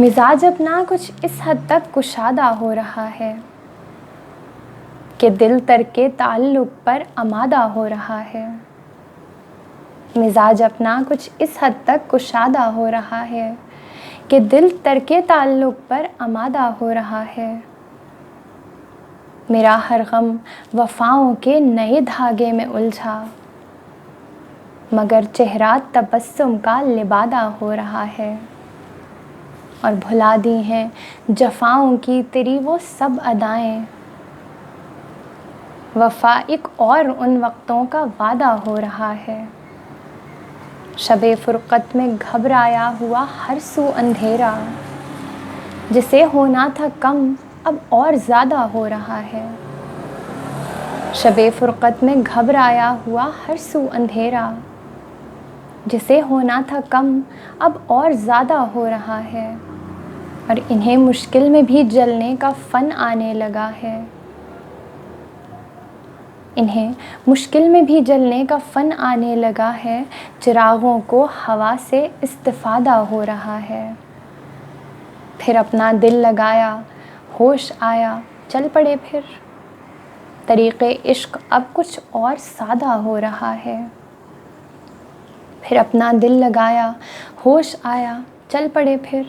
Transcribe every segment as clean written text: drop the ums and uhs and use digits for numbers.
مزاج اپنا کچھ اس حد تک کشادہ ہو رہا ہے کہ دل ترک تعلق پر آمادہ ہو رہا ہے. مزاج اپنا کچھ اس حد تک کشادہ ہو رہا ہے کہ دل ترک تعلق پر آمادہ ہو رہا ہے. میرا ہر غم وفاؤں کے نئے دھاگے میں الجھا، مگر چہرہ تبسم کا لبادہ ہو رہا ہے. اور بھلا دی ہیں جفاؤں کی تیری وہ سب ادائیں، وفا ایک اور ان وقتوں کا وعدہ ہو رہا ہے. شب فرقت میں گھبرایا ہوا ہر سو اندھیرا، جسے ہونا تھا کم اب اور زیادہ ہو رہا ہے. شب فرقت میں گھبرایا ہوا ہر سو اندھیرا، جسے ہونا تھا کم اب اور زیادہ ہو رہا ہے. اور انہیں مشکل میں بھی جلنے کا فن آنے لگا ہے. انہیں مشکل میں بھی جلنے کا فن آنے لگا ہے. چراغوں کو ہوا سے استفادہ ہو رہا ہے. پھر اپنا دل لگایا، ہوش آیا، چل پڑے پھر. طریق عشق اب کچھ اور سادہ ہو رہا ہے. پھر اپنا دل لگایا، ہوش آیا، چل پڑے پھر.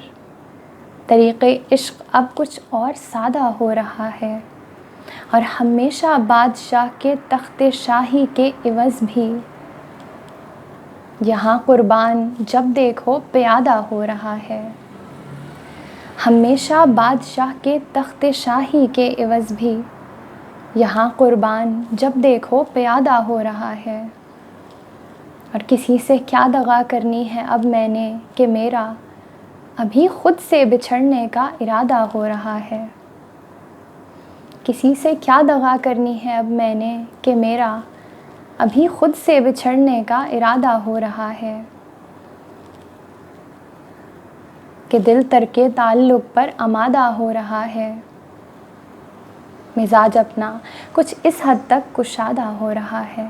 طریق عشق اب کچھ اور سادہ ہو رہا ہے. اور ہمیشہ بادشاہ کے تخت شاہی کے عوض بھی یہاں قربان جب دیکھو پیادہ ہو رہا ہے. ہمیشہ بادشاہ کے تخت شاہی کے عوض بھی یہاں قربان جب دیکھو پیادہ ہو رہا ہے. اور کسی سے کیا دغا کرنی ہے اب میں نے کہ میرا ابھی خود سے بچھڑنے کا ارادہ ہو رہا ہے. کسی سے کیا دغا کرنی ہے اب میں نے کہ میرا ابھی خود سے بچھڑنے کا ارادہ ہو رہا ہے. کہ دل ترک تعلق پر آمادہ ہو رہا ہے. مزاج اپنا کچھ اس حد تک کشادہ ہو رہا ہے.